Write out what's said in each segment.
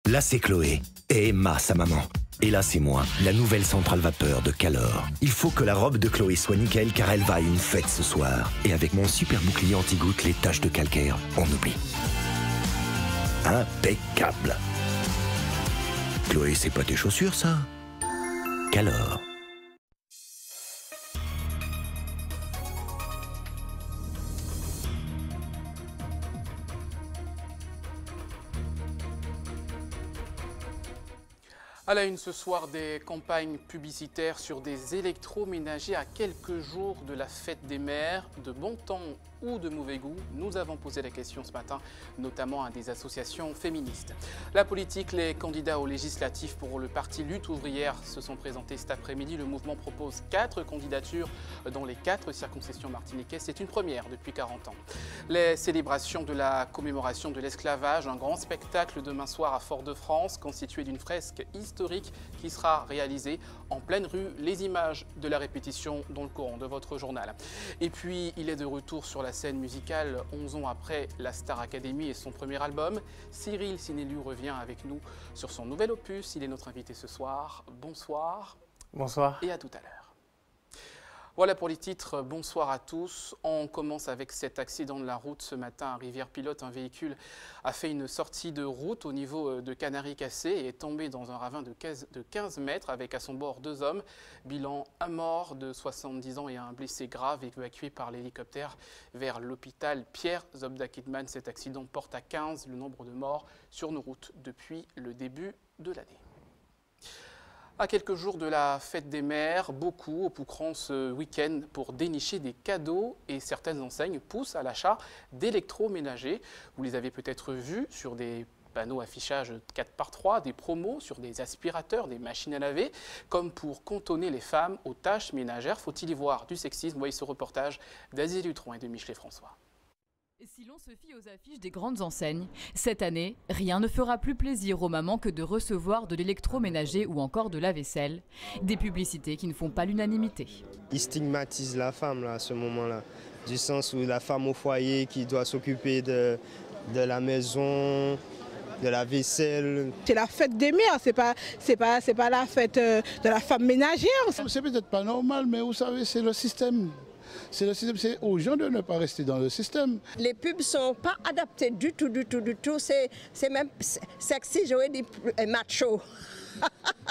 Là, c'est Chloé. Et Emma, sa maman. Et là, c'est moi, la nouvelle centrale vapeur de Calor. Il faut que la robe de Chloé soit nickel car elle va à une fête ce soir. Et avec mon super bouclier anti-goutte, les taches de calcaire, on oublie. Impeccable. Chloé, c'est pas tes chaussures, ça? Calor. À la une ce soir, des campagnes publicitaires sur des électroménagers à quelques jours de la fête des mères. De bon temps ou de mauvais goût, nous avons posé la question ce matin, notamment à des associations féministes. La politique, les candidats aux législatives pour le parti Lutte ouvrière se sont présentés cet après-midi. Le mouvement propose 4 candidatures dans les 4 circonscriptions martiniquaises. C'est une première depuis 40 ans. Les célébrations de la commémoration de l'esclavage, un grand spectacle demain soir à Fort-de-France, constitué d'une fresque historique qui sera réalisée en pleine rue. Les images de la répétition dans le courant de votre journal. Et puis, il est de retour sur la scène musicale 11 ans après la Star Academy et son premier album. Cyril Sinélu revient avec nous sur son nouvel opus. Il est notre invité ce soir. Bonsoir. Bonsoir. Et à tout à l'heure. Voilà pour les titres, bonsoir à tous. On commence avec cet accident de la route ce matin à Rivière-Pilote. Un véhicule a fait une sortie de route au niveau de Canaries-Cassé et est tombé dans un ravin de 15 mètres avec à son bord 2 hommes. Bilan, un mort de 70 ans et un blessé grave évacué par l'hélicoptère vers l'hôpital Pierre Zobda-Kidman. Cet accident porte à 15 le nombre de morts sur nos routes depuis le début de l'année. À quelques jours de la fête des mères, beaucoup occupent ce week-end pour dénicher des cadeaux et certaines enseignes poussent à l'achat d'électroménagers. Vous les avez peut-être vus sur des panneaux affichage 4x3, des promos sur des aspirateurs, des machines à laver, comme pour cantonner les femmes aux tâches ménagères. Faut-il y voir du sexisme? Voyez ce reportage d'Asie Lutron et de Michelet François. Si l'on se fie aux affiches des grandes enseignes, cette année, rien ne fera plus plaisir aux mamans que de recevoir de l'électroménager ou encore de la vaisselle. Des publicités qui ne font pas l'unanimité. Ils stigmatisent la femme là, à ce moment-là, du sens où la femme au foyer qui doit s'occuper de la maison, de la vaisselle. C'est la fête des mères, c'est pas la fête de la femme ménagère. C'est peut-être pas normal, mais vous savez, c'est le système. C'est aux gens de ne pas rester dans le système. Les pubs ne sont pas adaptées du tout. C'est même sexy, j'aurais dit macho.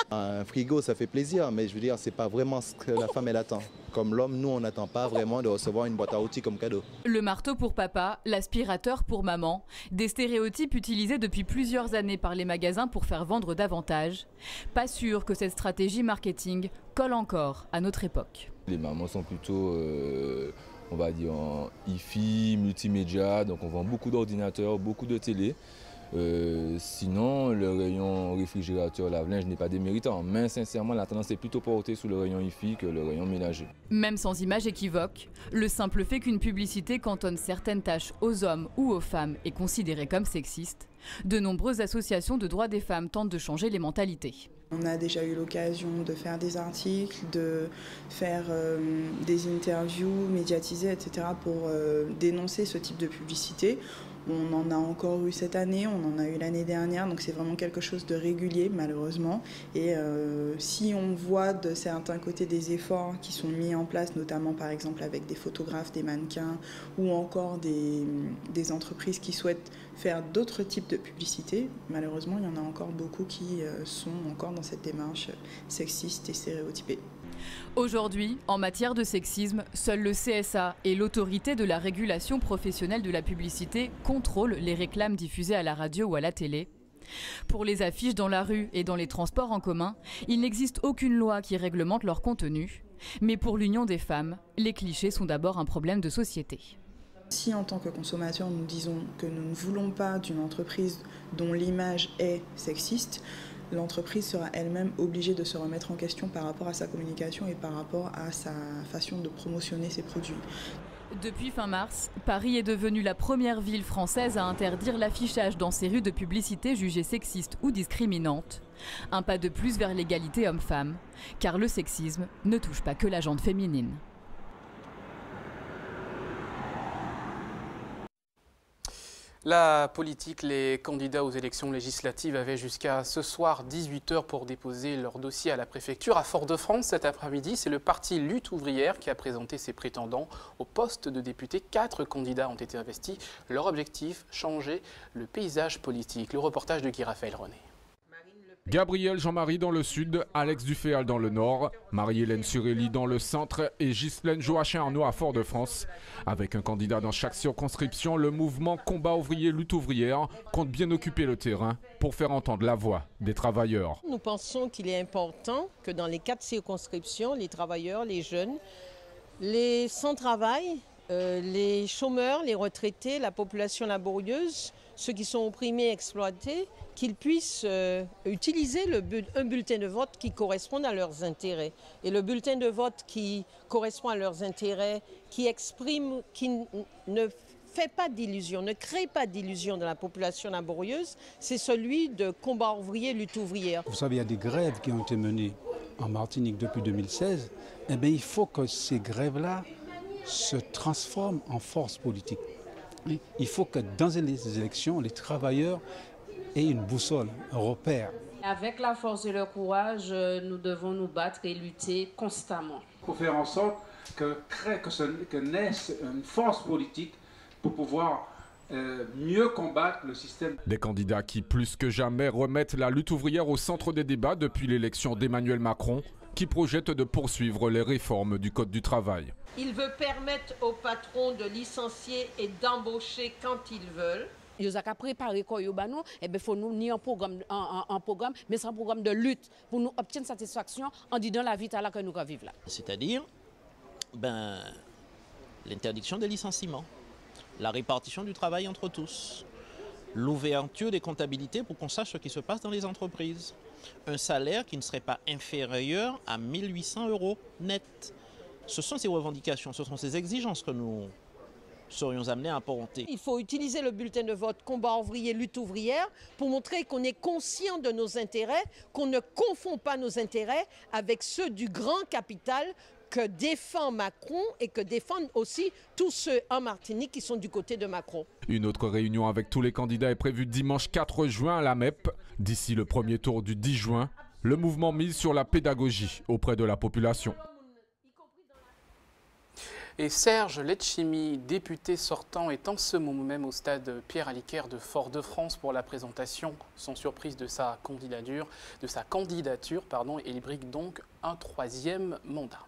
Un frigo, ça fait plaisir, mais je veux dire, c'est pas vraiment ce que la femme elle attend. Comme l'homme, nous, on n'attend pas vraiment de recevoir une boîte à outils comme cadeau. Le marteau pour papa, l'aspirateur pour maman, des stéréotypes utilisés depuis plusieurs années par les magasins pour faire vendre davantage. Pas sûr que cette stratégie marketing colle encore à notre époque. Les mamans sont plutôt, on va dire, en hi-fi, multimédia, donc on vend beaucoup d'ordinateurs, beaucoup de télé. Sinon, le rayon réfrigérateur, lave-linge n'est pas déméritant, mais sincèrement, la tendance est plutôt portée sous le rayon hi-fi que le rayon ménager. Même sans image équivoque, le simple fait qu'une publicité cantonne certaines tâches aux hommes ou aux femmes est considéré comme sexiste. De nombreuses associations de droits des femmes tentent de changer les mentalités. On a déjà eu l'occasion de faire des articles, de faire des interviews médiatisées, etc. pour dénoncer ce type de publicité. On en a encore eu cette année, on en a eu l'année dernière, donc c'est vraiment quelque chose de régulier malheureusement. Et si on voit de certains côtés des efforts qui sont mis en place, notamment par exemple avec des photographes, des mannequins ou encore des entreprises qui souhaitent faire d'autres types de publicités, malheureusement il y en a encore beaucoup qui sont encore dans cette démarche sexiste et stéréotypée. Aujourd'hui, en matière de sexisme, seul le CSA et l'autorité de la régulation professionnelle de la publicité contrôlent les réclames diffusées à la radio ou à la télé. Pour les affiches dans la rue et dans les transports en commun, il n'existe aucune loi qui réglemente leur contenu. Mais pour l'Union des femmes, les clichés sont d'abord un problème de société. Si en tant que consommateurs nous disons que nous ne voulons pas d'une entreprise dont l'image est sexiste, l'entreprise sera elle-même obligée de se remettre en question par rapport à sa communication et par rapport à sa façon de promotionner ses produits. Depuis fin mars, Paris est devenue la première ville française à interdire l'affichage dans ses rues de publicité jugées sexistes ou discriminantes. Un pas de plus vers l'égalité homme-femme, car le sexisme ne touche pas que la gente féminine. La politique, les candidats aux élections législatives avaient jusqu'à ce soir 18h pour déposer leur dossier à la préfecture. À Fort-de-France, cet après-midi, c'est le parti Lutte ouvrière qui a présenté ses prétendants au poste de député. 4 candidats ont été investis. Leur objectif, changer le paysage politique. Le reportage de Guy Raphaël René. Gabriel Jean-Marie dans le sud, Alex Duféal dans le nord, Marie-Hélène Surelli dans le centre et Ghislaine Joachim-Arnaud à Fort-de-France. Avec un candidat dans chaque circonscription, le mouvement Combat ouvrier lutte ouvrière compte bien occuper le terrain pour faire entendre la voix des travailleurs. Nous pensons qu'il est important que dans les 4 circonscriptions, les travailleurs, les jeunes, les sans-travail, les chômeurs, les retraités, la population laborieuse, ceux qui sont opprimés, exploités, qu'ils puissent utiliser un bulletin de vote qui corresponde à leurs intérêts. Et le bulletin de vote qui correspond à leurs intérêts, qui exprime, qui ne fait pas d'illusions, ne crée pas d'illusions dans la population laborieuse, c'est celui de Combat ouvrier, lutte ouvrière. Vous savez, il y a des grèves qui ont été menées en Martinique depuis 2016. Eh bien, il faut que ces grèves-là se transforment en force politique. Il faut que dans les élections, les travailleurs aient une boussole, un repère. Avec la force et le courage, nous devons nous battre et lutter constamment. Il faut faire en sorte que naisse une force politique pour pouvoir mieux combattre le système. Des candidats qui, plus que jamais, remettent la lutte ouvrière au centre des débats depuis l'élection d'Emmanuel Macron, qui projette de poursuivre les réformes du Code du travail. Il veut permettre aux patrons de licencier et d'embaucher quand ils veulent. Ils ont préparé quoi nous, et ben faut nous ni un programme, mais c'est un programme de lutte pour nous obtenir satisfaction en disant la vie là que nous vivons là. C'est-à-dire, l'interdiction des licenciements, la répartition du travail entre tous, l'ouverture des comptabilités pour qu'on sache ce qui se passe dans les entreprises, un salaire qui ne serait pas inférieur à 1 800 € net. Ce sont ces revendications, ce sont ces exigences que nous serions amenés à apporter. Il faut utiliser le bulletin de vote Combat ouvrier, lutte ouvrière pour montrer qu'on est conscient de nos intérêts, qu'on ne confond pas nos intérêts avec ceux du grand capital que défend Macron et que défendent aussi tous ceux en Martinique qui sont du côté de Macron. Une autre réunion avec tous les candidats est prévue dimanche 4 juin à la MEP. D'ici le premier tour du 10 juin, le mouvement mise sur la pédagogie auprès de la population. Et Serge Letchimy, député sortant, est en ce moment même au stade Pierre Aliquer de Fort-de-France pour la présentation, sans surprise, de sa candidature, et il brigue donc un 3e mandat.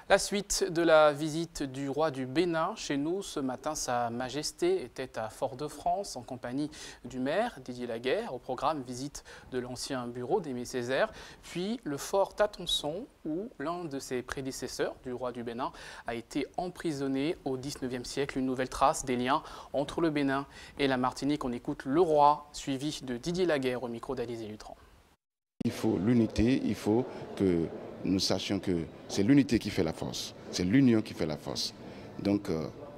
La suite de la visite du roi du Bénin chez nous. Ce matin, Sa Majesté était à Fort-de-France en compagnie du maire Didier Laguerre. Au programme, visite de l'ancien bureau d'Aimé Césaire, puis le fort Tatonson où l'un de ses prédécesseurs du roi du Bénin a été emprisonné au XIXe siècle. Une nouvelle trace des liens entre le Bénin et la Martinique. On écoute le roi, suivi de Didier Laguerre au micro d'Alizé Lutran. Il faut l'unité, il faut que nous sachions que c'est l'unité qui fait la force, c'est l'union qui fait la force. Donc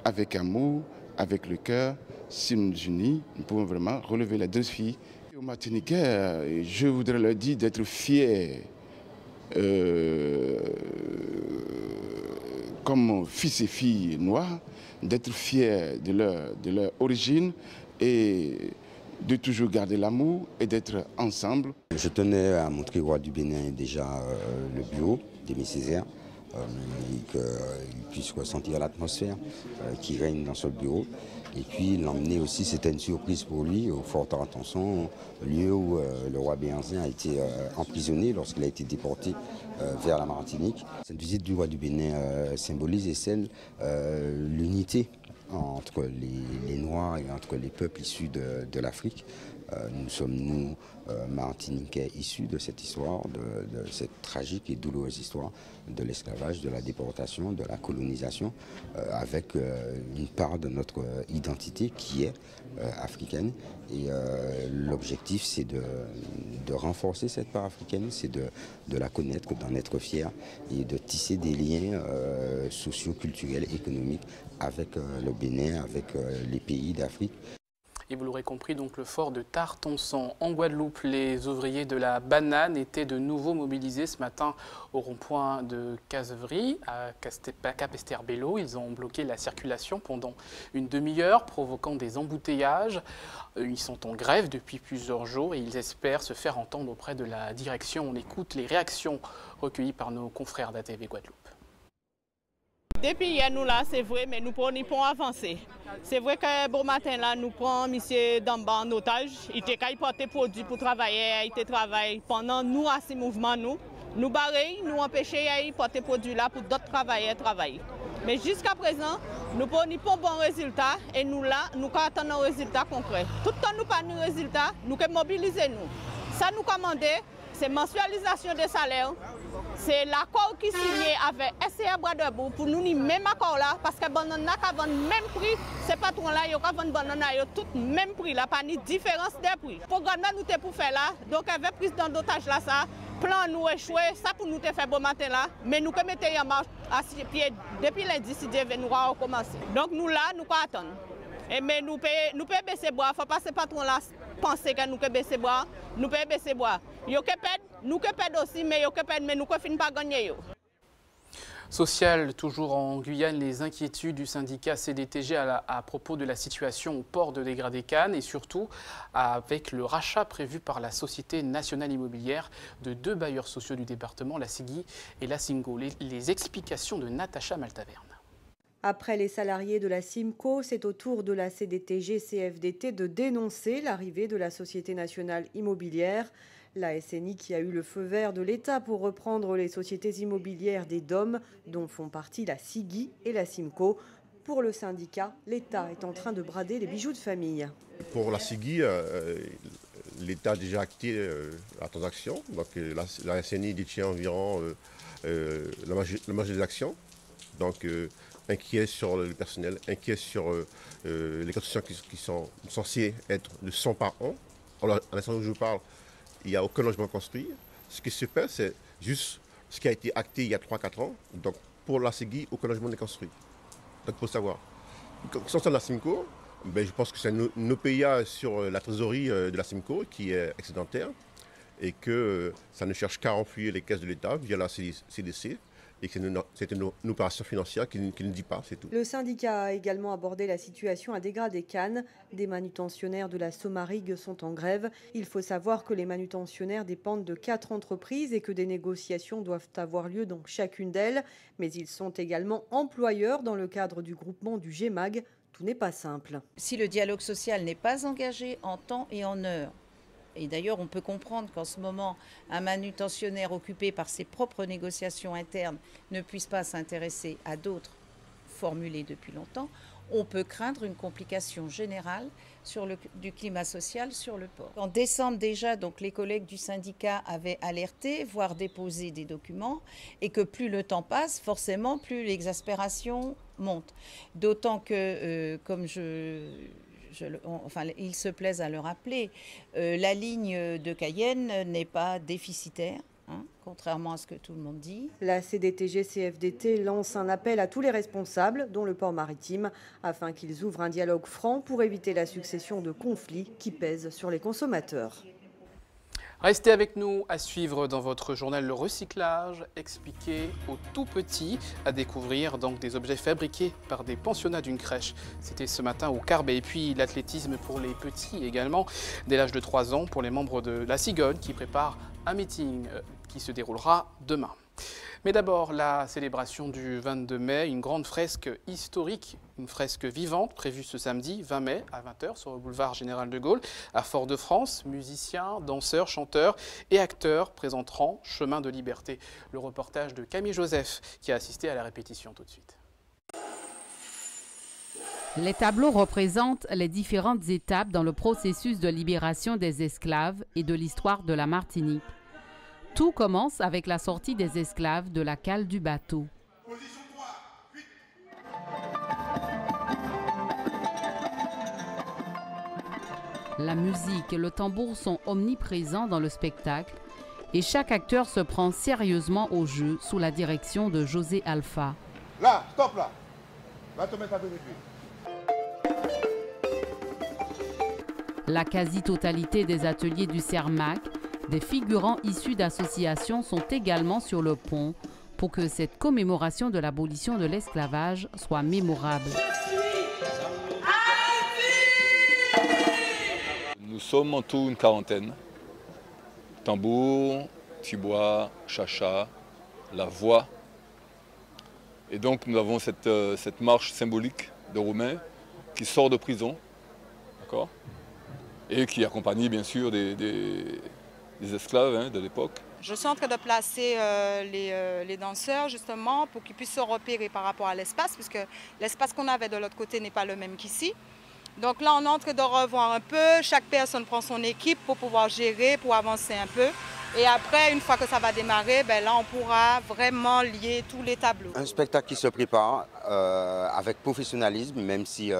avec amour, avec le cœur, si nous nous unissons, nous pouvons vraiment relever les défis. Aux Martiniquais, je voudrais leur dire d'être fiers comme fils et filles noirs, d'être fiers de leur origine et de toujours garder l'amour et d'être ensemble. Je tenais à montrer au roi du Bénin déjà le bureau d'Aimé Césaire, qu'il puisse ressentir l'atmosphère qui règne dans ce bureau. Et puis l'emmener aussi, c'était une surprise pour lui, au fort Tatonson, lieu où le roi béarnais a été emprisonné lorsqu'il a été déporté vers la Martinique. Cette visite du roi du Bénin symbolise l'unité entre les Noirs et entre les peuples issus de l'Afrique. Nous sommes, nous, Martiniquais, issus de cette histoire, de cette tragique et douloureuse histoire de l'esclavage, de la déportation, de la colonisation, avec une part de notre identité qui est africaine. Et l'objectif, c'est de renforcer cette part africaine, c'est de la connaître, d'en être fier et de tisser des liens socio-culturels, économiques avec le Bénin, avec les pays d'Afrique. Et vous l'aurez compris, donc le fort de Tartonsan. En Guadeloupe, les ouvriers de la banane étaient de nouveau mobilisés ce matin au rond-point de Casevry, à Capesterre-Bello. Ils ont bloqué la circulation pendant une demi-heure, provoquant des embouteillages. Ils sont en grève depuis plusieurs jours et ils espèrent se faire entendre auprès de la direction. On écoute les réactions recueillies par nos confrères d'ATV Guadeloupe. Depuis hier, nous là, c'est vrai, mais nous pouvons avancer. C'est vrai que bon matin là, nous prenons M. Damba en otage. Il était porté produit pour travailler, il travaille pendant nous à ces mouvements nous barrer, nous empêcher de porter produit là pour d'autres travailleurs travailler. Mais jusqu'à présent, nous n'avons pas bon résultat et nous là, nous attendons un résultat concret. Tout le temps nous pas de résultat, nous pouvons mobiliser nous. Ça nous commande, c'est mensualisation des salaires. C'est l'accord qui est signé avec SCA Bois Debout pour nous, même accord là, parce que banane n'a vendre même prix, ces patrons-là, ils ont vendu banane à tout même prix, là, pas ni différence des prix. Le programme là, nous t'es pour faire là, donc avec prise d'otage là, ça, plan nous échoué, ça pour nous te faire bon matin là, mais nous pouvons mettre en marche à 6 pieds depuis lundi, si Dieu veut, nous allons recommencer. Donc nous là, nous pouvons attendre. Et mais nous pouvons baisser bois, il ne faut pas ces patrons-là penser que nous pouvons baisser bois, nous pouvons baisser bois. Nous pouvons perdre aussi, mais nous ne pouvons pas gagner. Social, toujours en Guyane, les inquiétudes du syndicat CDTG à propos de la situation au port de Dégradé-Cannes et surtout avec le rachat prévu par la Société nationale immobilière de 2 bailleurs sociaux du département, la SIGI et la SIMCO. Les explications de Natacha Maltaverne. Après les salariés de la SIMCO, c'est au tour de la CDTG-CFDT de dénoncer l'arrivée de la Société nationale immobilière. La SNI qui a eu le feu vert de l'État pour reprendre les sociétés immobilières des DOM, dont font partie la SIGI et la SIMCO. Pour le syndicat, l'État est en train de brader les bijoux de famille. Pour la SIGI, l'État a déjà acté la transaction. Donc, la SNI détient environ la majorité des actions. Donc, inquiet sur le personnel, inquiet sur les constructions qui sont censées être de 100 par an. Alors, à l'instant où je vous parle, il n'y a aucun logement construit. Ce qui se passe, c'est juste ce qui a été acté il y a 3-4 ans. Donc, pour la SIGI, aucun logement n'est construit. Donc, il faut savoir. Concernant la SIMCO, ben, je pense que c'est nos PIA sur la trésorerie de la SIMCO qui est excédentaire et que ça ne cherche qu'à renflouer les caisses de l'État via la CDC. Et que c'est une opération financière qui ne dit pas, c'est tout. Le syndicat a également abordé la situation à Dégradé-Cannes. Des manutentionnaires de la Somarigue sont en grève. Il faut savoir que les manutentionnaires dépendent de 4 entreprises et que des négociations doivent avoir lieu dans chacune d'elles. Mais ils sont également employeurs dans le cadre du groupement du GEMAG. Tout n'est pas simple. Si le dialogue social n'est pas engagé en temps et en heure, et d'ailleurs, on peut comprendre qu'en ce moment, un manutentionnaire occupé par ses propres négociations internes ne puisse pas s'intéresser à d'autres formulées depuis longtemps. On peut craindre une complication générale du climat social sur le port. En décembre déjà, donc, les collègues du syndicat avaient alerté, voire déposé des documents, et que plus le temps passe, forcément, plus l'exaspération monte. D'autant que, comme ils se plaisent à le rappeler, la ligne de Cayenne n'est pas déficitaire, contrairement à ce que tout le monde dit. La CDTG-CFDT lance un appel à tous les responsables, dont le port maritime, afin qu'ils ouvrent un dialogue franc pour éviter la succession de conflits qui pèsent sur les consommateurs. Restez avec nous à suivre dans votre journal le recyclage, expliqué aux tout petits, à découvrir donc des objets fabriqués par des pensionnats d'une crèche. C'était ce matin au Carbet. Et puis l'athlétisme pour les petits également, dès l'âge de 3 ans, pour les membres de la Cigogne qui préparent un meeting qui se déroulera demain. Mais d'abord, la célébration du 22 mai, une grande fresque historique, une fresque vivante prévue ce samedi 20 mai à 20h sur le boulevard Général de Gaulle à Fort-de-France. Musiciens, danseurs, chanteurs et acteurs présenteront Chemin de liberté. Le reportage de Camille Joseph qui a assisté à la répétition tout de suite. Les tableaux représentent les différentes étapes dans le processus de libération des esclaves et de l'histoire de la Martinique. Tout commence avec la sortie des esclaves de la cale du bateau. La musique et le tambour sont omniprésents dans le spectacle et chaque acteur se prend sérieusement au jeu sous la direction de José Alpha. Là, stop là. Va te mettre à vérifier. La quasi-totalité des ateliers du CERMAC, des figurants issus d'associations sont également sur le pont pour que cette commémoration de l'abolition de l'esclavage soit mémorable. Nous sommes en tout une quarantaine. Tambour, tibois, chacha, la voix. Et donc nous avons cette marche symbolique de Roumains qui sort de prison, d'accord, et qui accompagne bien sûr des esclaves de l'époque. Je suis en train de placer les danseurs justement pour qu'ils puissent se repérer par rapport à l'espace, puisque l'espace qu'on avait de l'autre côté n'est pas le même qu'ici. Donc là on est en train de revoir un peu, chaque personne prend son équipe pour pouvoir gérer, pour avancer un peu. Et après, une fois que ça va démarrer, ben là on pourra vraiment lier tous les tableaux. Un spectacle qui se prépare avec professionnalisme, même si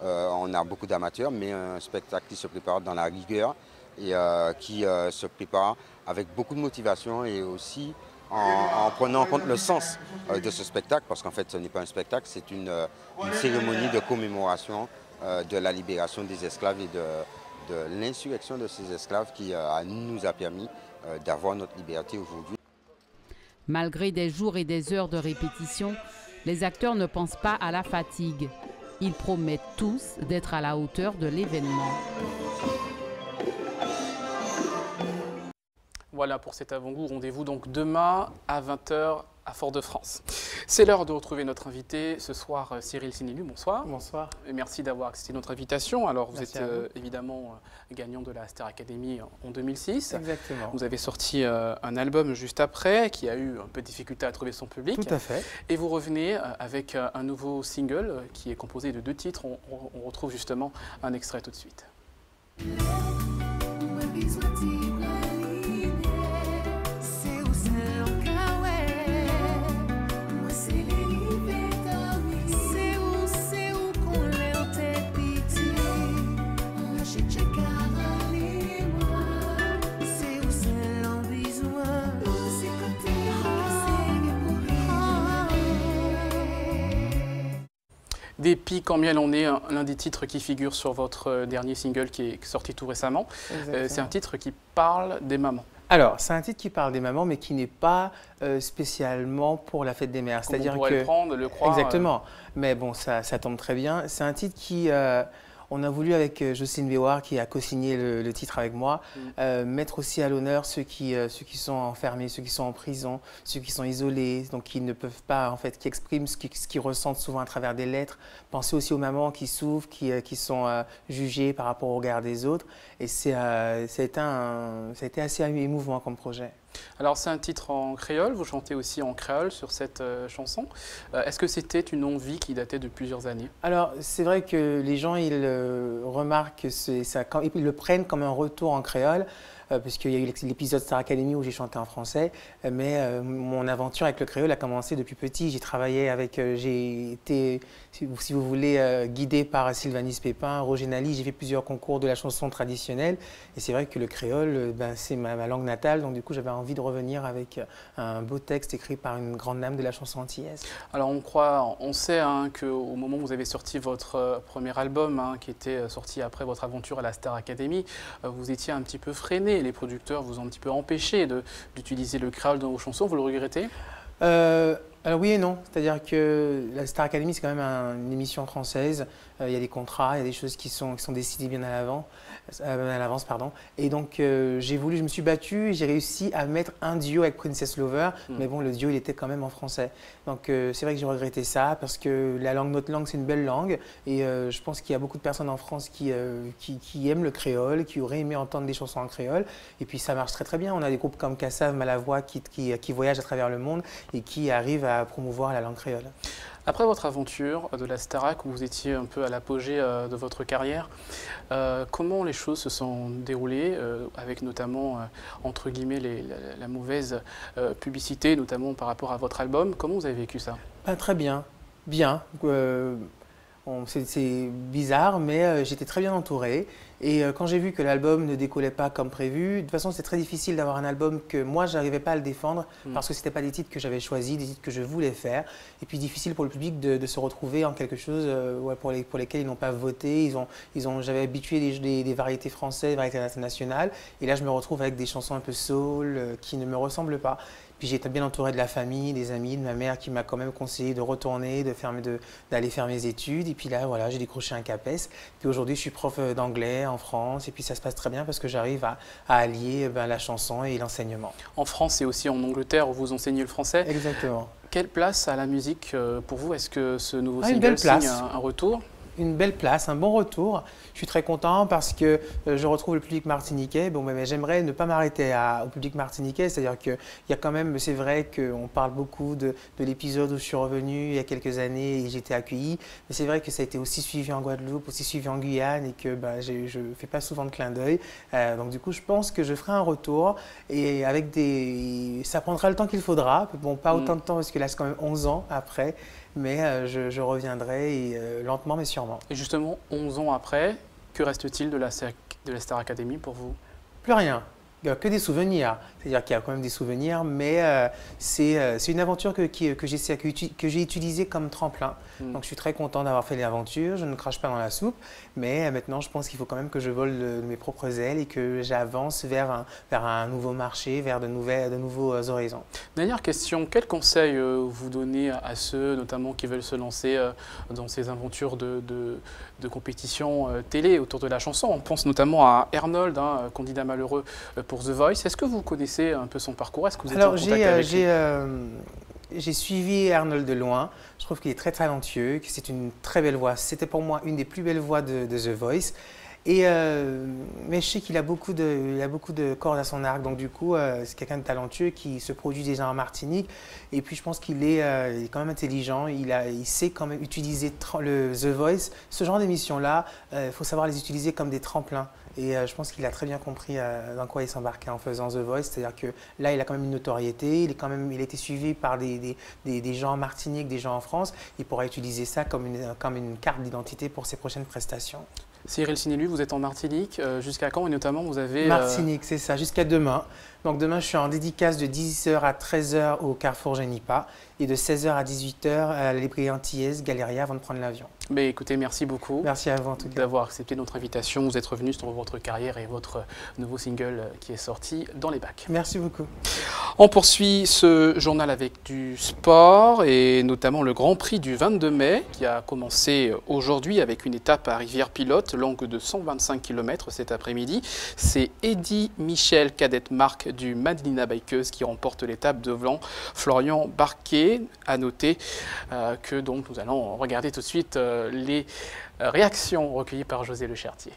on a beaucoup d'amateurs, mais un spectacle qui se prépare dans la rigueur et qui se prépare avec beaucoup de motivation et aussi en prenant en compte le sens de ce spectacle, parce qu'en fait ce n'est pas un spectacle, c'est une cérémonie de commémoration de la libération des esclaves et de l'insurrection de ces esclaves qui nous a permis d'avoir notre liberté aujourd'hui. Malgré des jours et des heures de répétition, les acteurs ne pensent pas à la fatigue. Ils promettent tous d'être à la hauteur de l'événement. Voilà pour cet avant-goût. Rendez-vous donc demain à 20h à Fort-de-France. C'est l'heure de retrouver notre invité ce soir, Cyril Sinilu. Bonsoir. Bonsoir. Et merci d'avoir accepté notre invitation. Alors, vous êtes évidemment gagnant de la Star Academy en 2006. Exactement. Vous avez sorti un album juste après qui a eu un peu de difficulté à trouver son public. Tout à fait. Et vous revenez avec un nouveau single qui est composé de 2 titres. On retrouve justement un extrait tout de suite. Des pics en miel en est l'un des titres qui figure sur votre dernier single qui est sorti tout récemment. C'est un titre qui parle des mamans. Alors, c'est un titre qui parle des mamans, mais qui n'est pas spécialement pour la fête des mères. C'est-à-dire que le prendre, le croire. Exactement. Mais bon, ça tombe très bien. C'est un titre qui on a voulu, avec Jocelyne Béouard, qui a co-signé le titre avec moi, mettre aussi à l'honneur ceux qui sont enfermés, ceux qui sont en prison, ceux qui sont isolés, donc qui ne peuvent pas, en fait, qui expriment ce qu'ils ressentent souvent à travers des lettres. Penser aussi aux mamans qui souffrent, qui sont jugées par rapport au regard des autres. Et ça a été assez émouvant comme projet. Alors c'est un titre en créole, vous chantez aussi en créole sur cette chanson. Est-ce que c'était une envie qui datait de plusieurs années? Alors c'est vrai que les gens ils remarquent que ils le prennent comme un retour en créole. Puisqu'il y a eu l'épisode Star Academy où j'ai chanté en français, mais mon aventure avec le créole a commencé depuis petit. J'ai travaillé avec, j'ai été, si vous voulez, guidé par Sylvanus Pépin, Roger Nally. J'ai fait plusieurs concours de la chanson traditionnelle, et c'est vrai que le créole, c'est ma langue natale, donc du coup j'avais envie de revenir avec un beau texte écrit par une grande dame de la chanson antillaise. Alors on sait qu'au moment où vous avez sorti votre premier album, qui était sorti après votre aventure à la Star Academy, vous étiez un petit peu freiné. Les producteurs vous ont un petit peu empêché d'utiliser le créole dans vos chansons, vous le regrettez? Alors oui et non, c'est-à-dire que la Star Academy c'est quand même une émission française, il y a des contrats, il y a des choses qui sont décidées bien à l'avance, pardon. Et donc je me suis battu, j'ai réussi à mettre un duo avec Princess Lover, mais bon le duo il était quand même en français. Donc c'est vrai que j'ai regretté ça parce que notre langue c'est une belle langue et je pense qu'il y a beaucoup de personnes en France qui aiment le créole, qui auraient aimé entendre des chansons en créole et puis ça marche très très bien. On a des groupes comme Kassav, Malavoie qui voyagent à travers le monde et qui arrivent à promouvoir la langue créole. Après votre aventure de la Starac, où vous étiez un peu à l'apogée de votre carrière, comment les choses se sont déroulées, avec notamment, entre guillemets, la mauvaise publicité, notamment par rapport à votre album? Comment vous avez vécu ça? Très bien, bien. C'est bizarre, mais j'étais très bien entouré. Et quand j'ai vu que l'album ne décollait pas comme prévu, de toute façon c'est très difficile d'avoir un album que moi j'arrivais pas à le défendre parce que c'était pas des titres que j'avais choisis, des titres que je voulais faire. Et puis difficile pour le public de se retrouver en quelque chose pour lesquels ils n'ont pas voté. J'avais habitué des variétés françaises, des variétés internationales. Et là je me retrouve avec des chansons un peu soul qui ne me ressemblent pas. Puis j'ai été bien entouré de la famille, des amis, de ma mère qui m'a quand même conseillé de retourner, d'aller faire mes études. Et puis là, voilà, j'ai décroché un CAPES. Puis aujourd'hui, je suis prof d'anglais en France. Et puis ça se passe très bien parce que j'arrive à allier la chanson et l'enseignement. En France et aussi en Angleterre où vous enseignez le français. Exactement. Quelle place a la musique pour vous? Est-ce que ce nouveau single signe un retour? Une belle place, un bon retour. Je suis très content parce que je retrouve le public martiniquais. Bon, mais j'aimerais ne pas m'arrêter au public martiniquais, c'est-à-dire qu'il y a quand même, c'est vrai qu'on parle beaucoup de l'épisode où je suis revenu il y a quelques années et j'étais accueilli, mais c'est vrai que ça a été aussi suivi en Guadeloupe, aussi suivi en Guyane et que je ne fais pas souvent de clin d'œil. Donc du coup, je pense que je ferai un retour et ça prendra le temps qu'il faudra. Bon, pas autant de temps parce que là, c'est quand même 11 ans après. Mais je reviendrai lentement mais sûrement. Et justement, 11 ans après, que reste-t-il de la Star Academy pour vous? Plus rien. Il n'y a que des souvenirs. C'est-à-dire qu'il y a quand même des souvenirs, mais c'est une aventure que j'ai utilisée comme tremplin. Donc je suis très content d'avoir fait l'aventure, je ne crache pas dans la soupe, mais maintenant je pense qu'il faut quand même que je vole de mes propres ailes et que j'avance vers un nouveau marché, vers de nouveaux horizons. Dernière question, quel conseil vous donnez à ceux notamment qui veulent se lancer dans ces aventures de compétition télé autour de la chanson? On pense notamment à Arnold, candidat malheureux pour The Voice. Est-ce que vous connaissez un peu son parcours? Est-ce que vous êtes en contact avec lui? J'ai suivi Arnold de loin. Je trouve qu'il est très talentueux, que c'est une très belle voix. C'était pour moi une des plus belles voix de The Voice. Mais je sais qu'il a beaucoup de cordes à son arc. Donc du coup, c'est quelqu'un de talentueux qui se produit déjà en Martinique. Et puis je pense qu'il est quand même intelligent. Il sait quand même utiliser The Voice. Ce genre d'émissions-là, il faut savoir les utiliser comme des tremplins. Et je pense qu'il a très bien compris dans quoi il s'embarquait en faisant The Voice. C'est-à-dire que là, il a quand même une notoriété. Il a été suivi par des gens en Martinique, des gens en France. Il pourra utiliser ça comme une carte d'identité pour ses prochaines prestations. Cyril Sinelu, vous êtes en Martinique. Jusqu'à quand? Et notamment, vous avez... Martinique, c'est ça, jusqu'à demain. Donc demain, je suis en dédicace de 10h à 13h au Carrefour Genipa et de 16h à 18h à la librairie antillaise Galéria avant de prendre l'avion. Mais écoutez, merci beaucoup. Merci à vous en tout cas. D'avoir accepté notre invitation. Vous êtes revenu sur votre carrière et votre nouveau single qui est sorti dans les bacs. Merci beaucoup. On poursuit ce journal avec du sport et notamment le Grand Prix du 22 mai qui a commencé aujourd'hui avec une étape à Rivière-Pilote, longue de 125 km cet après-midi. C'est Eddy Michel, cadette marque du Madlina Bikeuse qui remporte l'étape devant Florian Barquet. À noter que donc nous allons regarder tout de suite les réactions recueillies par José Le Chertier.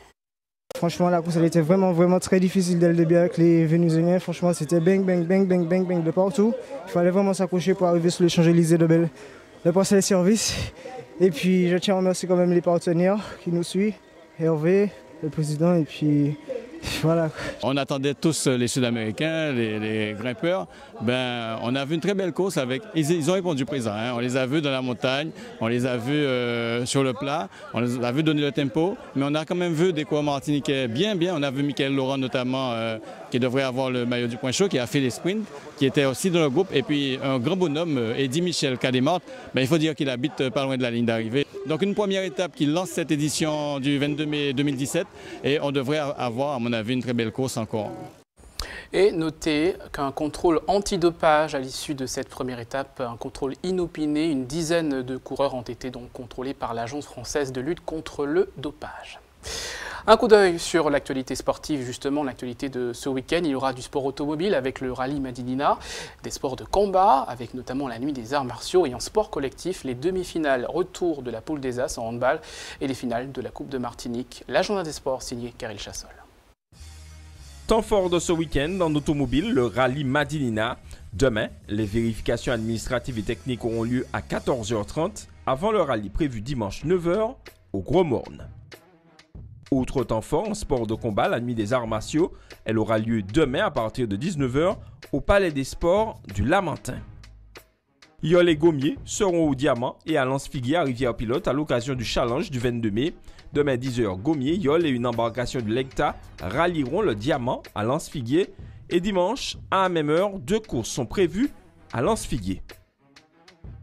Franchement, la course elle était vraiment très difficile dès le début avec les Vénézuéliens. Franchement, c'était bang de partout. Il fallait vraiment s'accrocher pour arriver sur les Champs-Élysées de passer les services. Et puis, je tiens à remercier quand même les partenaires qui nous suivent, Hervé, le président, et puis voilà. On attendait tous les Sud-Américains, les grimpeurs. On a vu une très belle course avec. Ils ont répondu présent. On les a vus dans la montagne, on les a vus sur le plat, on les a vus donner le tempo, mais on a quand même vu des coureurs martiniquais bien. On a vu Michael Laurent notamment, qui devrait avoir le maillot du point chaud, qui a fait les sprints, qui était aussi dans le groupe. Et puis un grand bonhomme, Eddy Michel, Cademart, il faut dire qu'il habite pas loin de la ligne d'arrivée. Donc une première étape qui lance cette édition du 22 mai 2017 et on devrait avoir, à mon avis, une très belle course encore. Et notez qu'un contrôle antidopage à l'issue de cette première étape, un contrôle inopiné, une dizaine de coureurs ont été donc contrôlés par l'Agence française de lutte contre le dopage. Un coup d'œil sur l'actualité sportive, justement l'actualité de ce week-end. Il y aura du sport automobile avec le rallye Madinina, des sports de combat avec notamment la nuit des arts martiaux et en sport collectif, les demi-finales retour de la poule des As en handball et les finales de la Coupe de Martinique. L'agenda des sports signé Karel Chassol. Temps fort de ce week-end en automobile, le rallye Madinina. Demain, les vérifications administratives et techniques auront lieu à 14h30 avant le rallye prévu dimanche 9h au Gros Morne. Autre temps fort en sport de combat, la nuit des arts martiaux, elle aura lieu demain à partir de 19h au Palais des Sports du Lamentin. Yol et Gommiers seront au Diamant et à Lance-Figuier à Rivière-Pilote à l'occasion du challenge du 22 mai. Demain 10h, Gommiers, Yol et une embarcation de l'ECTA rallieront le Diamant à Lens-Figuier. Et dimanche, à la même heure, 2 courses sont prévues à Lens-Figuier.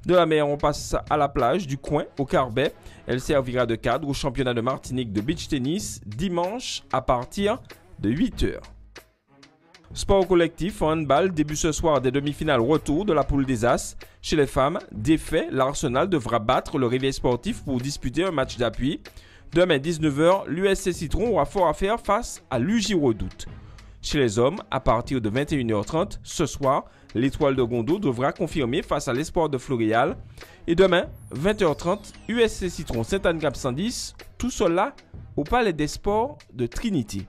De la mer, on passe à la plage du coin au Carbet. Elle servira de cadre au championnat de Martinique de beach tennis dimanche à partir de 8h. Sport collectif en handball, début ce soir des demi-finales retour de la poule des As. Chez les femmes, défait, l'Arsenal devra battre le Réveil sportif pour disputer un match d'appui. Demain 19h, l'USC Citron aura fort à faire face à l'UJ Redoute. Chez les hommes, à partir de 21h30, ce soir, l'Étoile de Gondo devra confirmer face à l'Espoir de Floréal. Et demain, 20h30, USC Citron Sainte-Anne-Cap 110, tout cela au Palais des Sports de Trinity.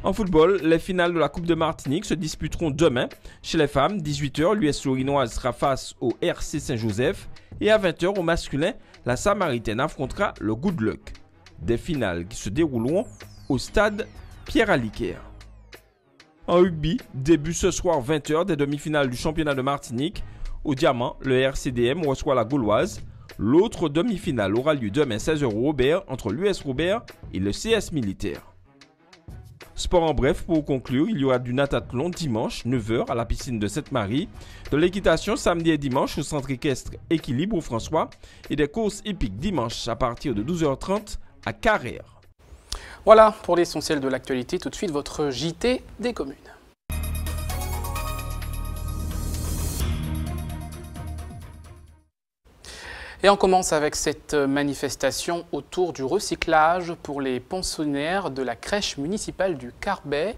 En football, les finales de la Coupe de Martinique se disputeront demain. Chez les femmes, 18h, l'US Lorinoise sera face au RC Saint-Joseph. Et à 20h, au masculin, la Samaritaine affrontera le Good Luck. Des finales qui se dérouleront au stade Pierre-Aliquer. En rugby, début ce soir 20h des demi-finales du championnat de Martinique. Au Diamant, le RCDM reçoit la Gauloise. L'autre demi-finale aura lieu demain 16h au Robert entre l'US Robert et le CS Militaire. Sport en bref, pour conclure, il y aura du natathlon dimanche 9h à la piscine de Sainte-Marie, de l'équitation samedi et dimanche au centre équestre Équilibre au François et des courses hippiques dimanche à partir de 12h30 à Carrère. Voilà pour l'essentiel de l'actualité. Tout de suite, votre JT des communes. Et on commence avec cette manifestation autour du recyclage pour les pensionnaires de la crèche municipale du Carbet.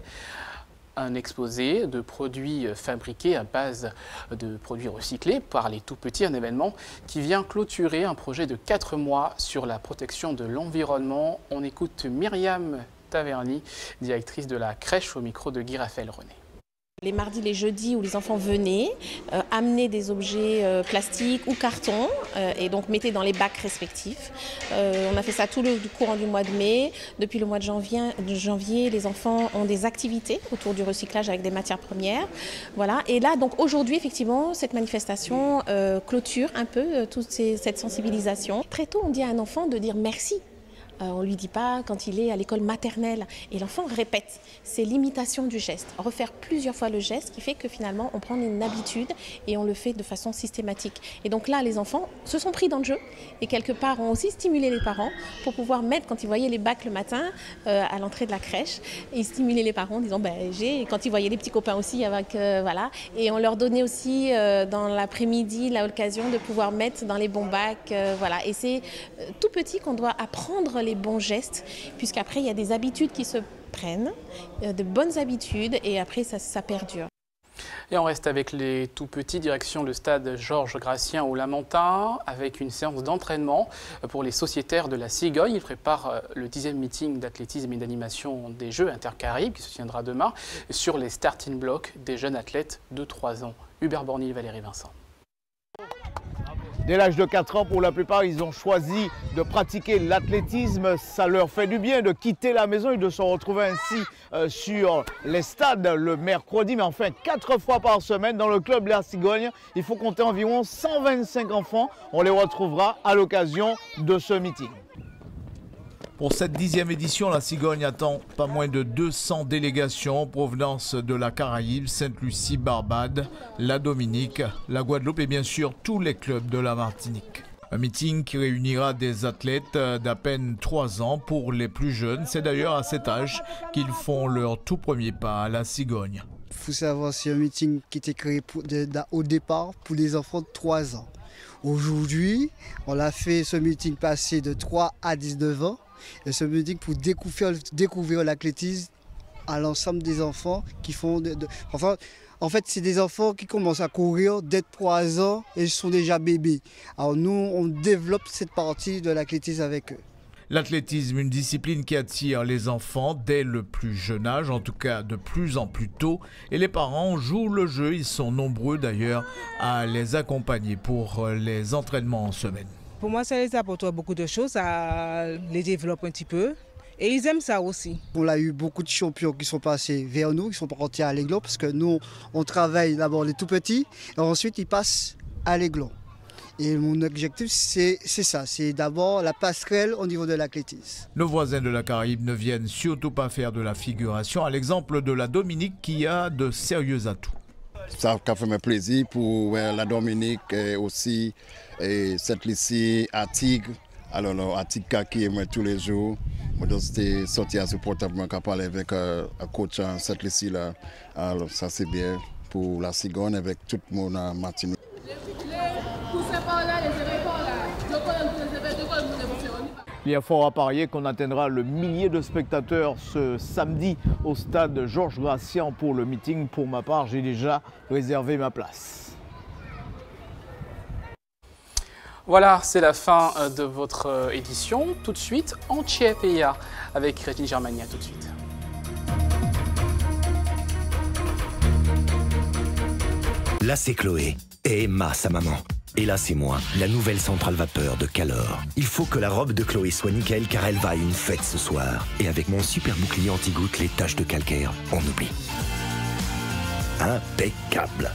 Un exposé de produits fabriqués à base de produits recyclés par les tout-petits, un événement qui vient clôturer un projet de 4 mois sur la protection de l'environnement. On écoute Myriam Taverny, directrice de la crèche, au micro de Guy Raphaël René. Les mardis, les jeudis où les enfants venaient, amenaient des objets plastiques ou carton et donc mettaient dans les bacs respectifs. On a fait ça tout le courant du mois de mai. Depuis le mois de janvier, les enfants ont des activités autour du recyclage avec des matières premières. Voilà. Et là, donc aujourd'hui, effectivement, cette manifestation clôture un peu toute cette sensibilisation. Très tôt, on dit à un enfant de dire merci. On ne lui dit pas quand il est à l'école maternelle. Et l'enfant répète. C'est l'imitation du geste. Refaire plusieurs fois le geste qui fait que finalement on prend une habitude et on le fait de façon systématique. Et donc là, les enfants se sont pris dans le jeu et quelque part ont aussi stimulé les parents pour pouvoir mettre, quand ils voyaient les bacs le matin à l'entrée de la crèche, ils stimulaient les parents en disant j'ai, quand ils voyaient les petits copains aussi avec voilà. Et on leur donnait aussi dans l'après-midi l'occasion de pouvoir mettre dans les bons bacs voilà. Et c'est tout petit qu'on doit apprendre les bons gestes, puisqu'après il y a des habitudes qui se prennent, de bonnes habitudes, et après ça perdure. Et on reste avec les tout petits, direction le stade Georges Gratien au Lamentin, avec une séance d'entraînement pour les sociétaires de la Cigogne. Ils préparent le 10e meeting d'athlétisme et d'animation des Jeux intercaraïbes qui se tiendra demain sur les starting blocks des jeunes athlètes de 3 ans. Hubert Bornil, Valérie Vincent. Dès l'âge de 4 ans, pour la plupart, ils ont choisi de pratiquer l'athlétisme. Ça leur fait du bien de quitter la maison et de se retrouver ainsi sur les stades le mercredi, mais enfin 4 fois par semaine dans le club La Cigogne. Il faut compter environ 125 enfants. On les retrouvera à l'occasion de ce meeting. Pour cette 10e édition, la Cigogne attend pas moins de 200 délégations en provenance de la Caraïbe, Sainte-Lucie, Barbade, la Dominique, la Guadeloupe et bien sûr tous les clubs de la Martinique. Un meeting qui réunira des athlètes d'à peine 3 ans pour les plus jeunes. C'est d'ailleurs à cet âge qu'ils font leur tout premier pas à la Cigogne. Il faut savoir, c'est un meeting qui était créé au départ pour les enfants de 3 ans. Aujourd'hui, on a fait ce meeting passé de 3 à 19 ans. Et ce meeting pour découvrir l'athlétisme à l'ensemble des enfants qui font... Enfin, en fait, c'est des enfants qui commencent à courir dès 3 ans et ils sont déjà bébés. Alors nous, on développe cette partie de l'athlétisme avec eux. L'athlétisme, une discipline qui attire les enfants dès le plus jeune âge, en tout cas de plus en plus tôt. Et les parents jouent le jeu, ils sont nombreux d'ailleurs à les accompagner pour les entraînements en semaine. Pour moi, ça les apporte beaucoup de choses, ça les développe un petit peu et ils aiment ça aussi. On a eu beaucoup de champions qui sont passés vers nous, qui sont partis à l'Aiglon parce que nous, on travaille d'abord les tout petits et ensuite ils passent à l'Aiglon. Et mon objectif, c'est ça, c'est d'abord la passerelle au niveau de l'athlétisme. Nos voisins de la Caraïbe ne viennent surtout pas faire de la figuration, à l'exemple de la Dominique qui a de sérieux atouts. Ça a fait plaisir pour la Dominique et aussi cette lycée à Tigre. Alors, à Tigre qui est tous les jours. Je suis sorti à ce portable, je parler avec un coach à cette lycée-là. Alors, ça c'est bien pour la Cigogne avec tout le monde à Martinique. Il y a fort à parier qu'on atteindra le millier de spectateurs ce samedi au stade Georges Gracian pour le meeting. Pour ma part, j'ai déjà réservé ma place. Voilà, c'est la fin de votre édition. Tout de suite, Antiepeia avec Régine Germania. Tout de suite. Là, c'est Chloé et Emma, sa maman. Et là, c'est moi, la nouvelle centrale vapeur de Calor. Il faut que la robe de Chloé soit nickel car elle va à une fête ce soir. Et avec mon super bouclier anti-goutte, les taches de calcaire, on oublie. Impeccable.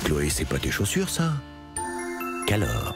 Chloé, c'est pas tes chaussures, ça? Calor.